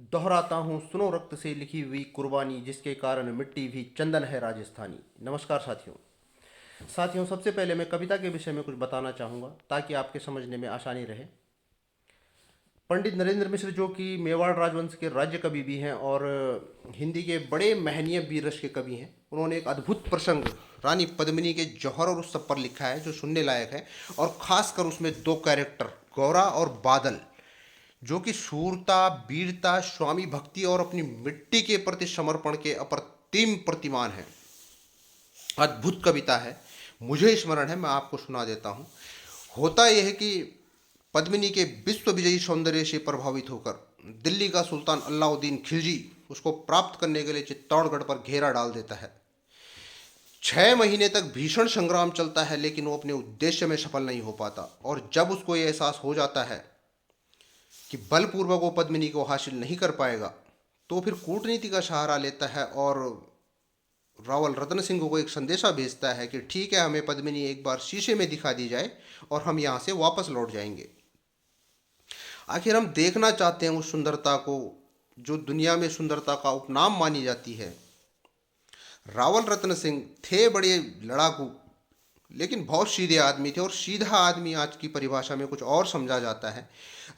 दोहराता हूँ सुनो रक्त से लिखी हुई कुर्बानी जिसके कारण मिट्टी भी चंदन है राजस्थानी। नमस्कार साथियों। सबसे पहले मैं कविता के विषय में कुछ बताना चाहूँगा ताकि आपके समझने में आसानी रहे। पंडित नरेंद्र मिश्र जो कि मेवाड़ राजवंश के राज्य कवि भी हैं और हिंदी के बड़े महनीय वीर रस के कवि हैं, उन्होंने एक अद्भुत प्रसंग रानी पद्मिनी के जौहर और उस सब पर लिखा है जो सुनने लायक है। और खासकर उसमें दो कैरेक्टर गौरा और बादल, जो कि शूरता, वीरता, स्वामी भक्ति और अपनी मिट्टी के प्रति समर्पण के अप्रतिम प्रतिमान है। अद्भुत कविता है, मुझे स्मरण है, मैं आपको सुना देता हूँ। होता यह है कि पद्मिनी के विश्व विजयी सौंदर्य से प्रभावित होकर दिल्ली का सुल्तान अलाउद्दीन खिलजी उसको प्राप्त करने के लिए चित्तौड़गढ़ पर घेरा डाल देता है। 6 महीने तक भीषण संग्राम चलता है, लेकिन वो अपने उद्देश्य में सफल नहीं हो पाता। और जब उसको ये एहसास हो जाता है कि बलपूर्वक वो पद्मिनी को हासिल नहीं कर पाएगा, तो फिर कूटनीति का सहारा लेता है और रावल रतन सिंह को एक संदेशा भेजता है कि ठीक है, हमें पद्मिनी एक बार शीशे में दिखा दी जाए और हम यहाँ से वापस लौट जाएंगे। आखिर हम देखना चाहते हैं उस सुंदरता को जो दुनिया में सुंदरता का उपनाम मानी जाती है। रावल रतन सिंह थे बड़े लड़ाकू, लेकिन बहुत सीधे आदमी थे, और सीधा आदमी आज की परिभाषा में कुछ और समझा जाता है।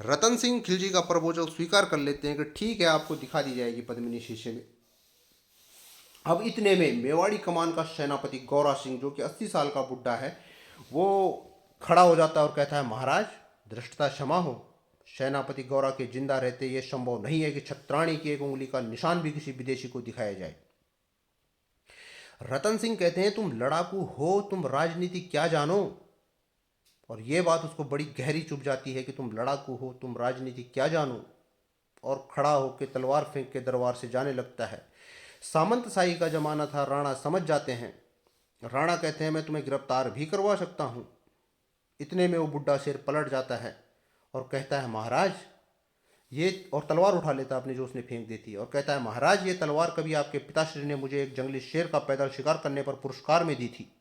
रतन सिंह खिलजी का प्रपोजल स्वीकार कर लेते हैं कि ठीक है, आपको दिखा दी जाएगी पद्मिनी शीशे में। अब इतने में मेवाड़ी कमान का सेनापति गौरा सिंह, जो कि 80 साल का बुढ़ा है, वो खड़ा हो जाता है और कहता है, महाराज धृष्टता क्षमा हो, सेनापति गौरा के जिंदा रहते ये संभव नहीं है कि छत्राणी की एक उंगली का निशान भी किसी विदेशी को दिखाया जाए। रतन सिंह कहते हैं, तुम लड़ाकू हो, तुम राजनीति क्या जानो। और ये बात उसको बड़ी गहरी चुभ जाती है कि तुम लड़ाकू हो, तुम राजनीति क्या जानो। और खड़ा होकर तलवार फेंक के दरबार से जाने लगता है। सामंतशाही का जमाना था, राणा समझ जाते हैं। राणा कहते हैं, मैं तुम्हें गिरफ्तार भी करवा सकता हूँ। इतने में वो बुढ़ा शेर पलट जाता है और कहता है, महाराज ये, और तलवार उठा लेता है अपनी जो उसने फेंक दी थी, और कहता है, महाराज ये तलवार कभी आपके पिताश्री ने मुझे एक जंगली शेर का पैदल शिकार करने पर पुरस्कार में दी थी।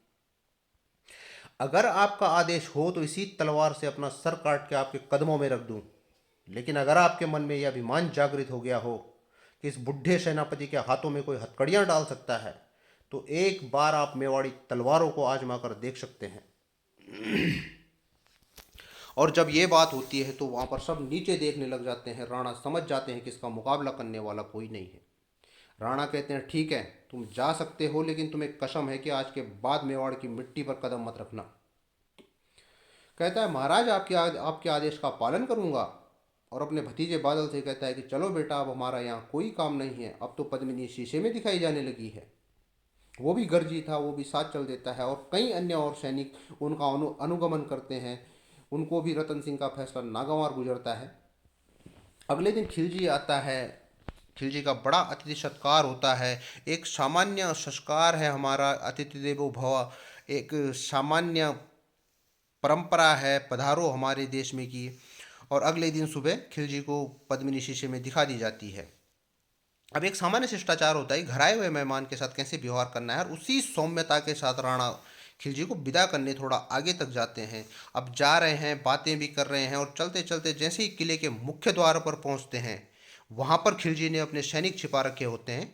अगर आपका आदेश हो तो इसी तलवार से अपना सर काट के आपके कदमों में रख दूं। लेकिन अगर आपके मन में यह अभिमान जागृत हो गया हो कि इस बुढ़े सेनापति के हाथों में कोई हथकड़ियां डाल सकता है, तो एक बार आप मेवाड़ी तलवारों को आजमा कर देख सकते हैं। और जब ये बात होती है तो वहां पर सब नीचे देखने लग जाते हैं। राणा समझ जाते हैं कि इसका मुकाबला करने वाला कोई नहीं है। राणा कहते हैं, ठीक है, तुम जा सकते हो, लेकिन तुम्हें कसम है कि आज के बाद मेवाड़ की मिट्टी पर कदम मत रखना। कहता है, महाराज आपके आदेश का पालन करूंगा। और अपने भतीजे बादल से कहता है कि चलो बेटा, अब हमारा यहाँ कोई काम नहीं है, अब तो पद्मिनी शीशे में दिखाई जाने लगी है। वो भी गर्जी था, वो भी साथ चल देता है, और कई अन्य और सैनिक उनका अनुगमन करते हैं। उनको भी रतन सिंह का फैसला नागवार गुजरता है। अगले दिन खिलजी आता है। खिलजी का बड़ा अतिथि सत्कार होता है। एक सामान्य संस्कार है हमारा, अतिथि देवो भव, एक सामान्य परंपरा है, पधारो हमारे देश में की। और अगले दिन सुबह खिलजी को पद्मिनी शीशे में दिखा दी जाती है। अब एक सामान्य शिष्टाचार होता है घर आए हुए मेहमान के साथ कैसे व्यवहार करना है, और उसी सौम्यता के साथ राणा खिलजी को विदा करने थोड़ा आगे तक जाते हैं। अब जा रहे हैं, बातें भी कर रहे हैं, और चलते चलते जैसे ही किले के मुख्य द्वार पर पहुंचते हैं, वहां पर खिलजी ने अपने सैनिक छिपा रखे होते हैं,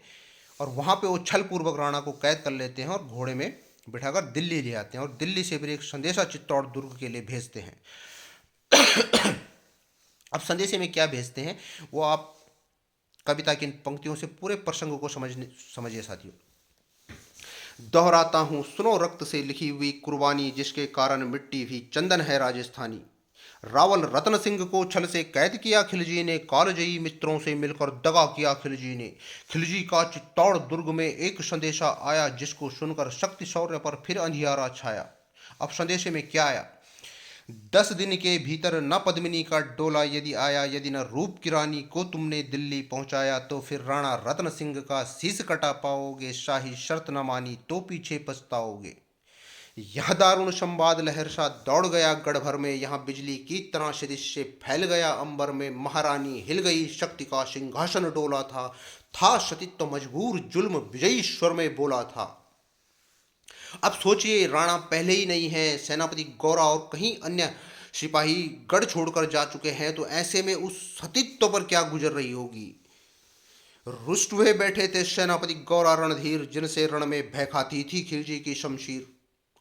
और वहां पे वो छल पूर्वक राणा को कैद कर लेते हैं और घोड़े में बिठाकर दिल्ली ले आते हैं, और दिल्ली से फिर एक संदेशा चित्तौड़ दुर्ग के लिए भेजते हैं। अब संदेशे में क्या भेजते हैं वो आप कविता की इन पंक्तियों से पूरे प्रसंग को समझिए साथियों। दोहराता हूँ सुनो रक्त से लिखी हुई कुर्बानी जिसके कारण मिट्टी भी चंदन है राजस्थानी। रावल रतन सिंह को छल से कैद किया खिलजी ने, कालजयी मित्रों से मिलकर दगा किया खिलजी ने। खिलजी का चित्तौड़ दुर्ग में एक संदेशा आया जिसको सुनकर शक्ति शौर्य पर फिर अंधियारा छाया। अब संदेशे में क्या आया? 10 दिन के भीतर न पद्मिनी का डोला यदि आया, यदि न रूप की रानी को तुमने दिल्ली पहुंचाया, तो फिर राणा रतन सिंह का शीश कटा पाओगे, शाही शर्त न मानी तो पीछे पछताओगे। यह दारुण संवाद लहर सा दौड़ गया गढ़ भर में, यहाँ बिजली की तरह सदृश्य फैल गया अंबर में। महारानी हिल गई, शक्ति का सिंहासन डोला था सतीत्व मजबूर, जुल्म विजयी स्वर में बोला था। अब सोचिए, राणा पहले ही नहीं है, सेनापति गौरा और कहीं अन्य सिपाही गढ़ छोड़कर जा चुके हैं, तो ऐसे में उस सतीत्व पर क्या गुजर रही होगी। रुष्ट हुए बैठे थे सेनापति गौरा रणधीर, जिनसे रण में भय खाती थी खिलजी की शमशीर।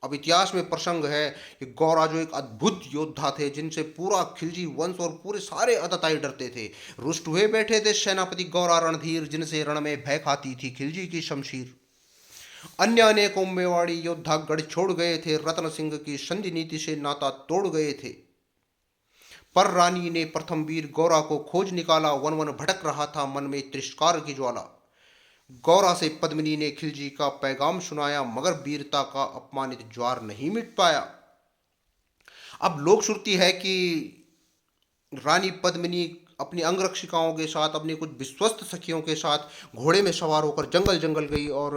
अब इतिहास में प्रसंग है कि गौरा जो एक अद्भुत योद्धा थे, जिनसे पूरा खिलजी वंश और पूरे सारे अतताई डरते थे। रुष्ट हुए बैठे थे सेनापति गौरा रणधीर, जिनसे रण में भय खाती थी खिलजी की शमशीर। अन्य अनेकों मेवाड़ी योद्धा गढ़ छोड़ गए थे, रतन सिंह की संधि नीति से नाता तोड़ गए थे। पर रानी ने प्रथम वीर गौरा को खोज निकाला, वन वन भटक रहा था मन में तिरस्कार की ज्वाला। गौरा से पद्मिनी ने खिलजी का पैगाम सुनाया, मगर वीरता का अपमानित ज्वार नहीं मिट पाया। अब लोक श्रुति है कि रानी पद्मिनी अपनी अंगरक्षिकाओं के साथ, अपनी कुछ विश्वस्त सखियों के साथ घोड़े में सवार होकर जंगल जंगल गई और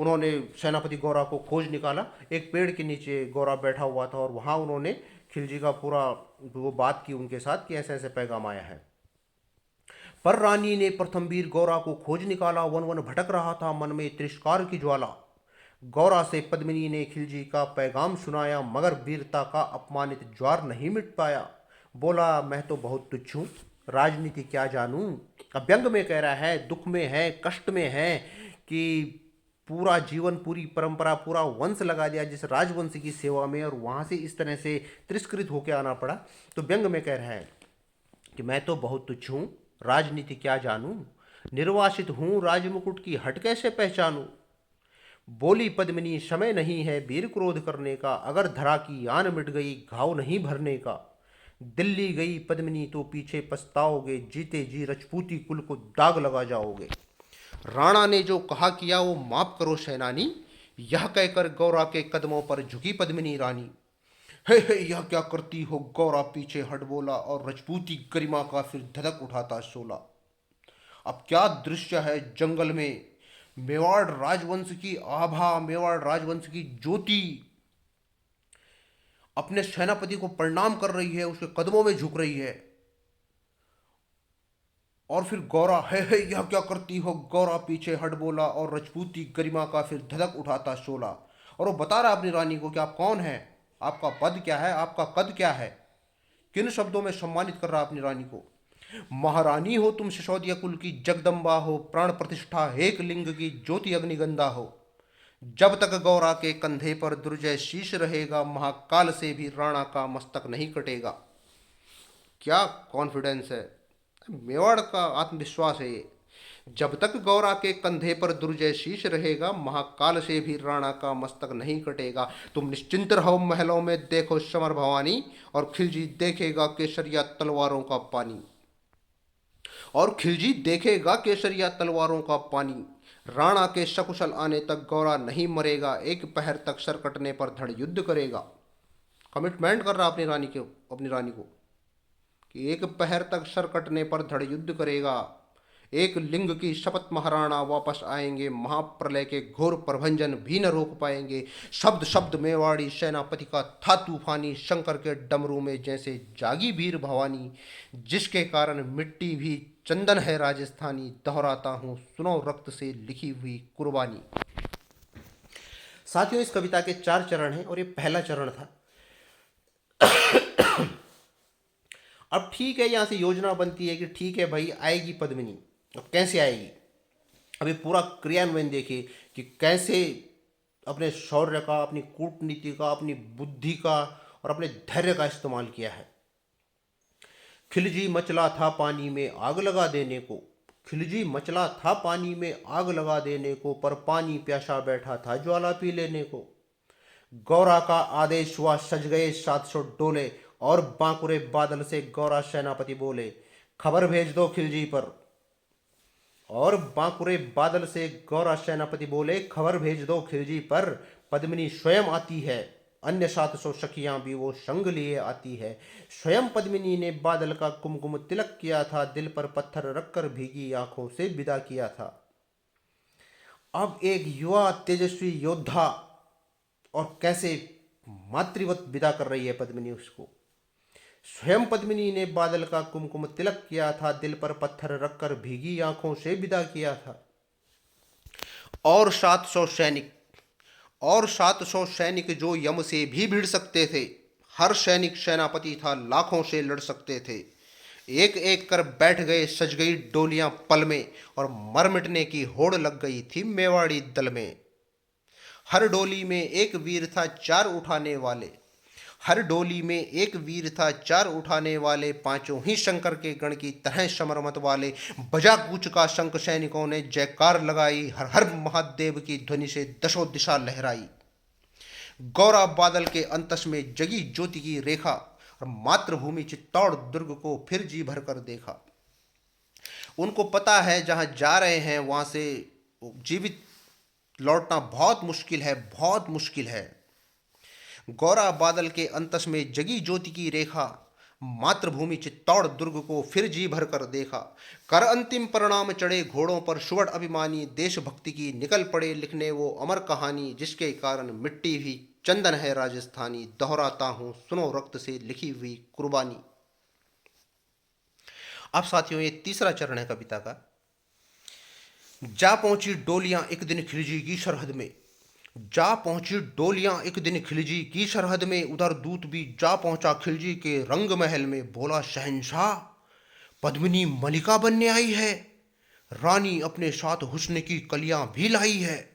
उन्होंने सेनापति गौरा को खोज निकाला। एक पेड़ के नीचे गौरा बैठा हुआ था और वहाँ उन्होंने खिलजी का पूरा वो बात की उनके साथ कि ऐसे ऐसे पैगाम आया है। पर रानी ने प्रथम वीर गौरा को खोज निकाला, वन वन भटक रहा था मन में तिरस्कार की ज्वाला। गौरा से पद्मिनी ने खिलजी का पैगाम सुनाया, मगर वीरता का अपमानित ज्वार नहीं मिट पाया। बोला मैं तो बहुत तुच्छ हूँ, राजनीति क्या जानूं। अब व्यंग में कह रहा है, दुख में है, कष्ट में है कि पूरा जीवन, पूरी परंपरा, पूरा वंश लगा दिया जिस राजवंश की सेवा में, और वहाँ से इस तरह से तिरस्कृत होकर आना पड़ा। तो व्यंग में कह रहा है कि मैं तो बहुत तुच्छ हूँ, राजनीति क्या जानूं, निर्वासित हूँ, राजमुकुट की हट कैसे पहचानूं। बोली पद्मिनी समय नहीं है वीर क्रोध करने का, अगर धरा की आन मिट गई घाव नहीं भरने का। दिल्ली गई पद्मिनी तो पीछे पछताओगे, जीते जी रजपूती कुल को दाग लगा जाओगे। राणा ने जो कहा किया वो माफ करो सेनानी, यह कहकर गौरा के कदमों पर झुकी पद्मिनी रानी। हे यह क्या करती हो गौरा पीछे हट बोला, और रजपूती गरिमा का फिर धधक उठाता शोला। अब क्या दृश्य है जंगल में, मेवाड़ राजवंश की आभा, मेवाड़ राजवंश की ज्योति अपने सेनापति को प्रणाम कर रही है, उसके कदमों में झुक रही है। और फिर गौरा है यह क्या करती हो गौरा पीछे हट बोला, और रजपूती गरिमा का फिर धधक उठाता शोला। और वो बता रहा अपनी रानी को कि आप कौन हैं, आपका पद क्या है, आपका कद क्या है, किन शब्दों में सम्मानित कर रहा अपनी रानी को। महारानी हो तुम सिसोदिया कुल की जगदम्बा हो, प्राण प्रतिष्ठा एक लिंग की ज्योति अग्निगंधा हो। जब तक गौरा के कंधे पर दुर्जय शीश रहेगा, महाकाल से भी राणा का मस्तक नहीं कटेगा। क्या कॉन्फिडेंस है, मेवाड़ का आत्मविश्वास है ये। जब तक गौरा के कंधे पर दुर्जय शीश रहेगा, महाकाल से भी राणा का मस्तक नहीं कटेगा। तुम निश्चिंत रहो महलों में देखो समर भवानी, और खिलजी देखेगा केसरिया तलवारों का पानी। और खिलजी देखेगा केसरिया तलवारों का पानी। राणा के सकुशल आने तक गौरा नहीं मरेगा, एक पहर तक सर कटने पर धड़ युद्ध करेगा। कमिटमेंट कर रहा अपनी रानी को कि एक पहर तक सर कटने पर धड़ युद्ध करेगा। एक लिंग की शपथ महाराणा वापस आएंगे, महाप्रलय के घोर प्रभंजन भी न रोक पाएंगे। शब्द शब्द मेवाड़ी सेनापति का था तूफानी, शंकर के डमरू में जैसे जागी वीर भवानी। जिसके कारण मिट्टी भी चंदन है राजस्थानी, दोहराता हूँ सुनो रक्त से लिखी हुई कुर्बानी। साथियों, इस कविता के 4 चरण हैं और ये पहला चरण था। अब ठीक है, यहाँ से योजना बनती है कि ठीक है भाई आएगी पद्मिनी। अब कैसे आएगी, अभी पूरा क्रियान्वयन देखिए कि कैसे अपने शौर्य का, अपनी कूटनीति का, अपनी बुद्धि का और अपने धैर्य का इस्तेमाल किया है। खिलजी मचला था पानी में आग लगा देने को, खिलजी मचला था पानी में आग लगा देने को, पर पानी प्यासा बैठा था ज्वाला पी लेने को। गौरा का आदेश हुआ सज गए 700 डोले, और बांकुरे बादल से गौरा सेनापति बोले खबर भेज दो खिलजी पर। और बांकुरे बादल से गौरा सेनापति बोले खबर भेज दो खिलजी पर। पद्मिनी स्वयं आती है, अन्य 700 सखियां भी वो संग लिए आती है। स्वयं पद्मिनी ने बादल का कुमकुम तिलक किया था, दिल पर पत्थर रखकर भीगी आंखों से विदा किया था। अब एक युवा तेजस्वी योद्धा और कैसे मातृवत विदा कर रही है पद्मिनी उसको। स्वयं पद्मिनी ने बादल का कुमकुम तिलक किया था, दिल पर पत्थर रखकर भीगी आंखों से विदा किया था। और 700 सैनिक जो यम से भी भिड़ सकते थे। हर सैनिक सेनापति था, लाखों से लड़ सकते थे। एक एक कर बैठ गए सज गई डोलियां पल में, और मर मिटने की होड़ लग गई थी मेवाड़ी दल में। हर डोली में एक वीर था चार उठाने वाले, हर डोली में एक वीर था चार उठाने वाले, पांचों ही शंकर के गण की तरह समरमत वाले। बजा कूच का शंख सैनिकों ने जयकार लगाई, हर हर महादेव की ध्वनि से दशों दिशा लहराई। गौरा बादल के अंतस में जगी ज्योति की रेखा, और मातृभूमि चित्तौड़ दुर्ग को फिर जी भर कर देखा। उनको पता है जहां जा रहे हैं वहां से जीवित लौटना बहुत मुश्किल है, बहुत मुश्किल है। गौरा बादल के अंतस में जगी ज्योति की रेखा, मातृभूमि चित्तौड़ दुर्ग को फिर जी भर कर देखा। कर अंतिम परिणाम चढ़े घोड़ों पर सुवर्ण अभिमानी, देशभक्ति की निकल पड़े लिखने वो अमर कहानी, जिसके कारण मिट्टी भी चंदन है राजस्थानी, दोहराता हूँ सुनो रक्त से लिखी हुई कुर्बानी। अब साथियों ये तीसरा चरण है कविता का। जा पहुंची डोलियां एक दिन खिलजीगी सरहद में, जा पहुंची डोलियां एक दिन खिलजी की सरहद में, उधर दूत भी जा पहुंचा खिलजी के रंग महल में। बोला शहंशाह पद्मिनी मलिका बनने आई है, रानी अपने साथ हुस्न की कलियां भी लाई है।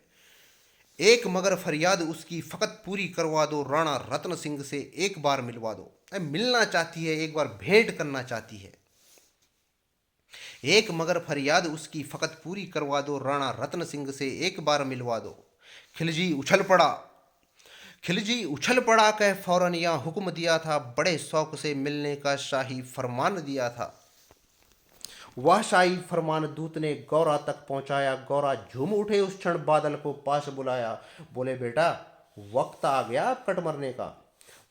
एक मगर फरियाद उसकी फकत पूरी करवा दो, राणा रत्न सिंह से एक बार मिलवा दो। मिलना चाहती है, एक बार भेंट करना चाहती है। एक मगर फरियाद उसकी फकत पूरी करवा दो, राणा रत्न सिंह से एक बार मिलवा दो। खिलजी उछल पड़ा, खिलजी उछल पड़ा, कह फौरन यहाँ हुक्म दिया था, बड़े शौक से मिलने का शाही फरमान दिया था। वह शाही फरमान दूत ने गौरा तक पहुंचाया, गौरा झूम उठे उस क्षण बादल को पास बुलाया। बोले बेटा वक्त आ गया अब कट मरने का,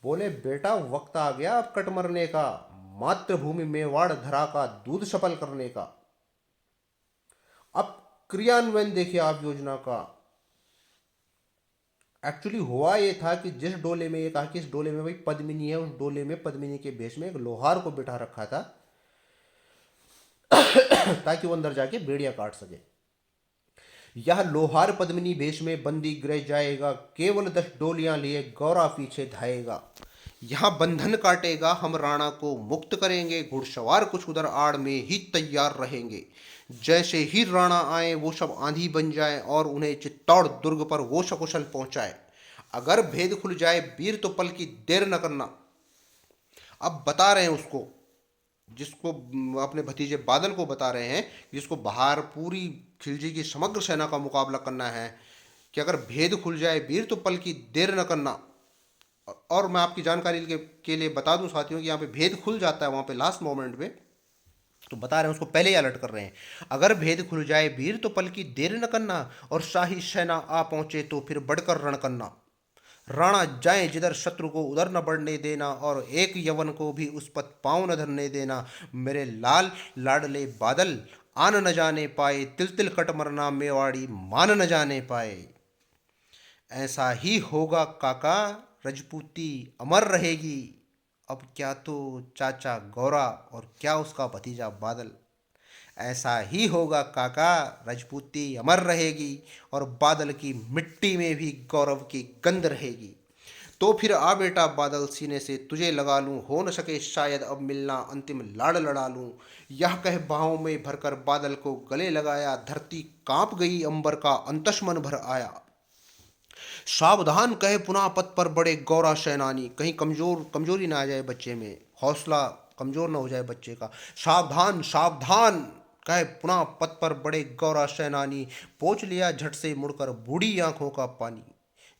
बोले बेटा वक्त आ गया अब कट मरने का, मातृभूमि मेवाड़ धरा का दूध सफल करने का। अब क्रियान्वयन देखिए आप योजना का। एक्चुअली हुआ ये था कि जिस डोले में ये कहा कि इस डोले में भाई पद्मिनी है, उस डोले में पद्मिनी के भेष में एक लोहार को बिठा रखा था ताकि वो अंदर जाके बेड़ियां काट सके। यह लोहार पद्मिनी भेष में बंदी गृह जाएगा, केवल 10 डोलियां लिए गौरा पीछे धाएगा। यहाँ बंधन काटेगा हम राणा को मुक्त करेंगे, घुड़सवार कुछ उधर आड़ में ही तैयार रहेंगे। जैसे ही राणा आए वो सब आंधी बन जाए, और उन्हें चित्तौड़ दुर्ग पर वो सकुशल पहुंचाए। अगर भेद खुल जाए वीर तो पल की देर न करना। अब बता रहे हैं उसको, जिसको अपने भतीजे बादल को बता रहे हैं, जिसको बाहर पूरी खिलजी की समग्र सेना का मुकाबला करना है, कि अगर भेद खुल जाए वीर तो पल की देर न करना। और मैं आपकी जानकारी के लिए बता दूं साथियों कि यहाँ पे भेद खुल जाता है वहाँ पे लास्ट मोमेंट में, तो बता रहे हैं उसको पहले ही अलर्ट कर रहे हैं। अगर भेद खुल जाए वीर तो पल की देर न करना, और शाही सेना आ पहुंचे तो फिर बढ़कर रण करना। राणा जाए जिधर शत्रु को उधर न बढ़ने देना, और एक यवन को भी उस पथ पांव न धरने देना। मेरे लाल लाडले बादल आन न जाने पाए, तिल तिल कट मरना मेवाड़ी मान न जाने पाए। ऐसा ही होगा काका रजपूती अमर रहेगी, अब क्या तो चाचा गौरा और क्या उसका भतीजा बादल। ऐसा ही होगा काका रजपूती अमर रहेगी, और बादल की मिट्टी में भी गौरव की गंध रहेगी। तो फिर आ बेटा बादल सीने से तुझे लगा लूं, हो न सके शायद अब मिलना अंतिम लाड़ लड़ा लूं। यह कह बाहों में भरकर बादल को गले लगाया, धरती कांप गई अंबर का अंतस मन भर आया। सावधान कहे पुनः पथ पर बड़े गौरा सेनानी, कहीं कमजोरी ना आ जाए बच्चे में, हौसला कमजोर ना हो जाए बच्चे का। सावधान सावधान कहे पुनः पथ पर बड़े गौरा सेनानी, पोंछ लिया झट से मुड़कर बूढ़ी आंखों का पानी,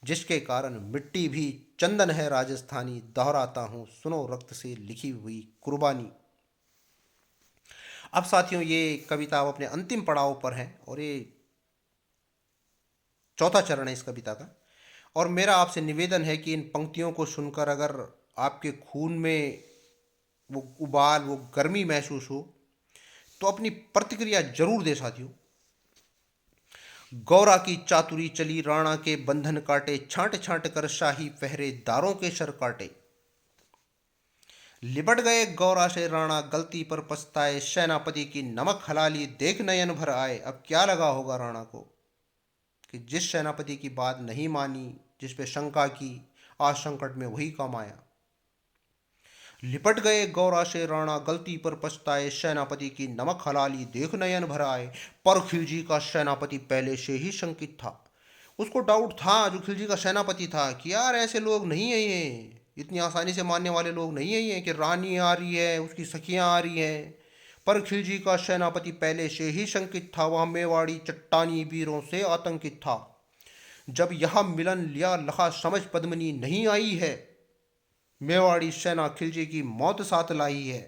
जिसके कारण मिट्टी भी चंदन है राजस्थानी, दोहराता हूँ सुनो रक्त से लिखी हुई कुर्बानी। अब साथियों ये कविता अब अपने अंतिम पड़ाव पर है, और ये चौथा चरण है इस कविता का। और मेरा आपसे निवेदन है कि इन पंक्तियों को सुनकर अगर आपके खून में वो उबाल, वो गर्मी महसूस हो, तो अपनी प्रतिक्रिया जरूर दे साथियों। गौरा की चातुरी चली राणा के बंधन काटे, छांट छांट कर शाही पहरेदारों के सर काटे। लिपट गए गौरा से राणा गलती पर पछताए, सेनापति की नमक हलाली देख नयन भर आए। अब क्या लगा होगा राणा को कि जिस सेनापति की बात नहीं मानी, जिस पे शंका की, आज संकट में वही काम आया। लिपट गए गौरा से राणा, गलती पर पछताए सेनापति की नमक हलाली देख नयन भर आए। पर खिलजी का सेनापति पहले से ही शंकित था। उसको डाउट था, जो खिलजी का सेनापति था, कि यार ऐसे लोग नहीं है, ये इतनी आसानी से मानने वाले लोग नहीं है ये, कि रानी आ रही है, उसकी सखियां आ रही हैं। पर खिलजी का सेनापति पहले से ही शंकित था, वह मेवाड़ी चट्टानी वीरों से आतंकित था। जब यह मिलन लिया लखा समझ पद्मिनी नहीं आई है, मेवाड़ी सेना खिलजी की मौत साथ लाई है।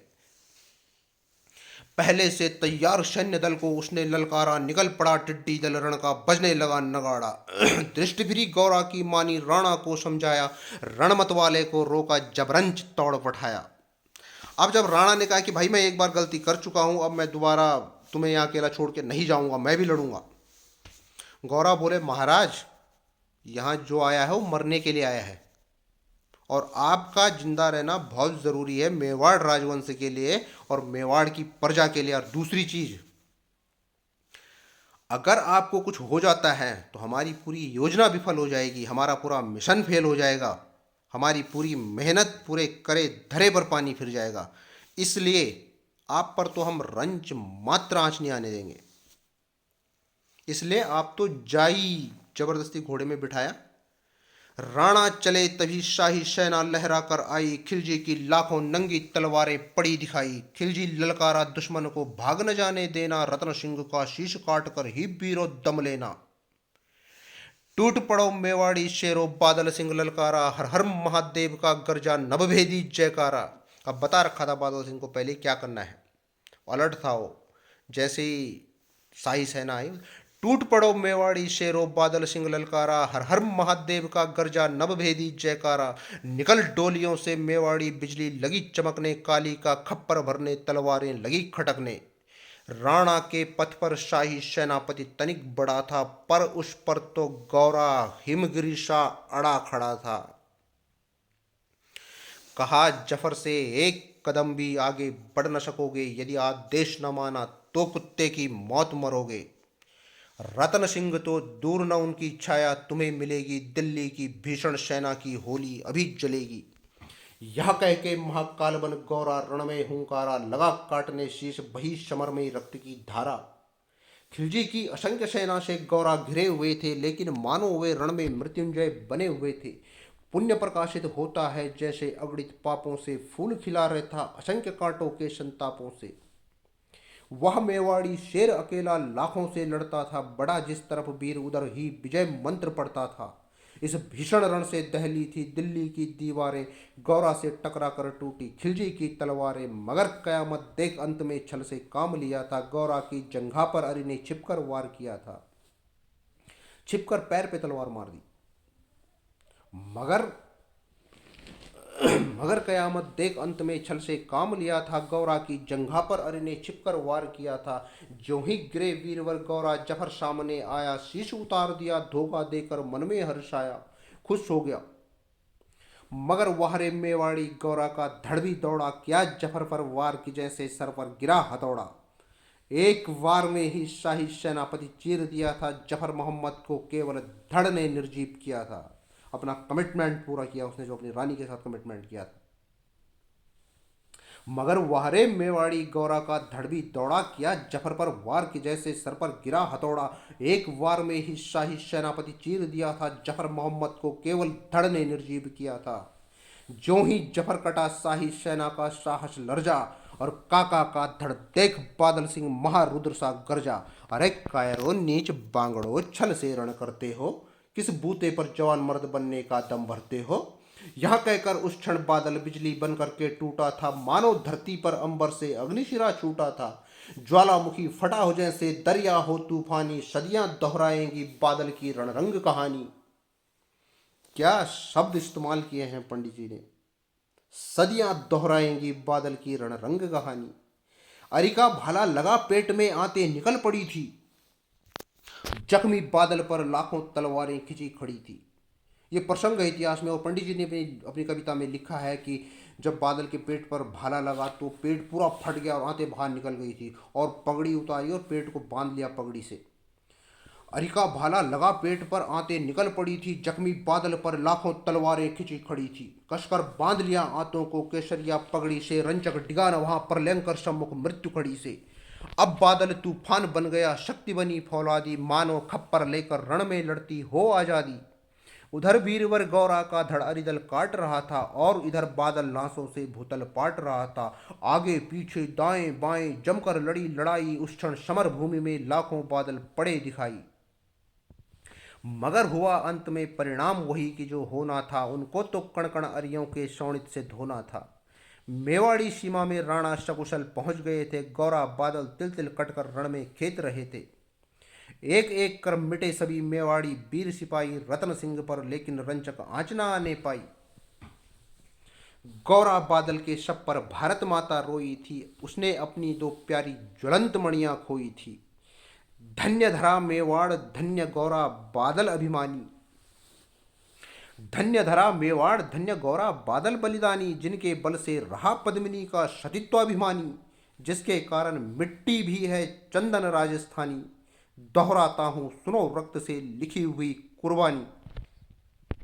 पहले से तैयार सैन्य दल को उसने ललकारा, निकल पड़ा टिड्डी दल रण का, बजने लगा नगाड़ा। दृष्टि फिरी गौरा की मानी, राणा को समझाया, रणमत वाले को रोका, जबरंज तोड़ पठाया। अब जब राणा ने कहा कि भाई मैं एक बार गलती कर चुका हूं, अब मैं दोबारा तुम्हें यहाँ अकेला छोड़ के नहीं जाऊंगा, मैं भी लड़ूंगा। गौरा बोले, महाराज यहाँ जो आया है वो मरने के लिए आया है, और आपका जिंदा रहना बहुत ज़रूरी है मेवाड़ राजवंश के लिए और मेवाड़ की प्रजा के लिए। और दूसरी चीज़, अगर आपको कुछ हो जाता है तो हमारी पूरी योजना विफल हो जाएगी, हमारा पूरा मिशन फेल हो जाएगा, हमारी पूरी मेहनत पूरे करे धरे पर पानी फिर जाएगा। इसलिए आप पर तो हम रंच मात्र आंच नहीं आने देंगे। इसलिए आप तो जाई, जबरदस्ती घोड़े में बिठाया। राणा चले तभी शाही सेना लहरा कर आई, खिलजी की लाखों नंगी तलवारें पड़ी दिखाई। खिलजी ललकारा दुश्मन को, भाग न जाने देना, रत्न सिंह का शीश काट कर ही वीरो दम लेना। टूट पड़ो मेवाड़ी शेरो, बादल सिंह ललकारा, हर हर महादेव का गर्जा, नभभेदी जयकारा। अब बता रखा था बादल सिंह को पहले क्या करना है, अलर्ट था वो। जैसे ही शाही सेना आई, टूट पड़ो मेवाड़ी शेरो, बादल सिंह ललकारा, हर हर महादेव का गर्जा, नभभेदी जयकारा। निकल डोलियों से मेवाड़ी बिजली लगी चमकने, काली का खप्पर भरने, तलवारें लगी खटकने। राणा के पथ पर शाही सेनापति तनिक बड़ा था, पर उस पर तो गौरा हिमगिरी सा अड़ा खड़ा था। कहा जफर से, एक कदम भी आगे बढ़ न सकोगे, यदि आदेश न माना तो कुत्ते की मौत मरोगे। रतन सिंह तो दूर न उनकी छाया, तुम्हें मिलेगी दिल्ली की भीषण सेना की होली अभी जलेगी। यह कह के महाकाल बन गौरा रण में हुंकारा, लगा काटने शीश बही समर में रक्त की धारा। खिलजी की असंख्य सेना से गौरा घिरे हुए थे, लेकिन मानो वे रण में मृत्युंजय बने हुए थे। पुण्य प्रकाशित होता है जैसे अगणित पापों से, फूल खिला रहता असंख्य कांटों के संतापों से। वह मेवाड़ी शेर अकेला लाखों से लड़ता था, बड़ा जिस तरफ वीर उधर ही विजय मंत्र पड़ता था। इस भीषण रण से दहली थी दिल्ली की दीवारें, गौरा से टकरा कर टूटी खिलजी की तलवारें। मगर कयामत देख अंत में छल से काम लिया था, गौरा की जंघा पर अरि ने छिपकर वार किया था, छिपकर पैर पे तलवार मार दी। मगर मगर कयामत देख अंत में छल से काम लिया था, गौरा की जंघा पर अरि ने छिपकर वार किया था। जो ही गिरे वीरवर गौरा जफर सामने आया, शीश उतार दिया धोखा देकर मन में हर्षाया, खुश हो गया। मगर वहरे मेवाड़ी गौरा का धड़ भी दौड़ा, क्या जफर पर वार की जैसे सर पर गिरा हथौड़ा। एक वार में ही शाही सेनापति चीर दिया था, जफर मोहम्मद को केवल धड़ ने निर्जीव किया था। अपना कमिटमेंट पूरा किया उसने, जो अपनी रानी के साथ कमिटमेंट किया था। मगर वहरे मेवाड़ी गौरा का धड़ भी दौड़ा, किया जफर पर वार की जैसे सर पर गिरा हथौड़ा। एक वार में ही शाही सेनापति चीर दिया था, जफर मोहम्मद को केवल धड़ ने निर्जीव किया था। जो ही जफर कटा शाही सेना का साहस लर्जा, और काका का धड़ देख बादल सिंह महारुद्र सा गर्जा। अरे कायरो नीच बांगड़ो, छल से रण करते हो, किस बूते पर जवान मर्द बनने का दम भरते हो। यह कहकर उस क्षण बादल बिजली बन करके टूटा था, मानो धरती पर अंबर से अग्निशिरा छूटा था। ज्वालामुखी फटा हो जैसे दरिया हो तूफानी, सदियां दोहराएंगी बादल की रणरंग कहानी। क्या शब्द इस्तेमाल किए हैं पंडित जी ने, सदियां दोहराएंगी बादल की रणरंग कहानी। अरिका भाला लगा पेट में आते निकल पड़ी थी, जख्मी बादल पर लाखों तलवारें खिंची खड़ी थी। ये प्रसंग है इतिहास में, और पंडित जी ने अपनी कविता में लिखा है कि जब बादल के पेट पर भाला लगा तो पेट पूरा फट गया और आंतें बाहर निकल गई थी, और पगड़ी उतारी और पेट को बांध लिया पगड़ी से। अरिका भाला लगा पेट पर आते निकल पड़ी थी, जख्मी बादल पर लाखों तलवारें खिंची खड़ी थी। कसकर बांध लिया आंतों को केसरिया पगड़ी से, रंचक डिगा न वहां पर लेंकर सम्मुख मृत्यु खड़ी से। अब बादल तूफान बन गया, शक्ति बनी फौलादी, मानो खप्पर लेकर रण में लड़ती हो आजादी। उधर वीरवर गौरा का धड़ अरिदल काट रहा था, और इधर बादल लाशों से भूतल पाट रहा था। आगे पीछे दाएं बाएं जमकर लड़ी लड़ाई, उस क्षण समर भूमि में लाखों बादल पड़े दिखाई। मगर हुआ अंत में परिणाम वही कि जो होना था, उनको तो कण कण अरियों के शोणित से धोना था। मेवाड़ी सीमा में राणा सकुशल पहुंच गए थे, गौरा बादल तिल तिल कटकर रण में खेत रहे थे। एक एक कर मिटे सभी मेवाड़ी वीर सिपाही रतन सिंह पर, लेकिन रंचक आंच न आने पाई। गौरा बादल के शव पर भारत माता रोई थी, उसने अपनी दो प्यारी ज्वलंत मणियां खोई थी। धन्य धरा मेवाड़ धन्य गौरा बादल अभिमानी, धन्य धरा मेवाड़ धन्य गौरा बादल बलिदानी, जिनके बल से रहा पद्मिनी का सतीत्वाभिमानी, जिसके कारण मिट्टी भी है चंदन राजस्थानी। दोहराता हूँ सुनो रक्त से लिखी हुई कुर्बानी।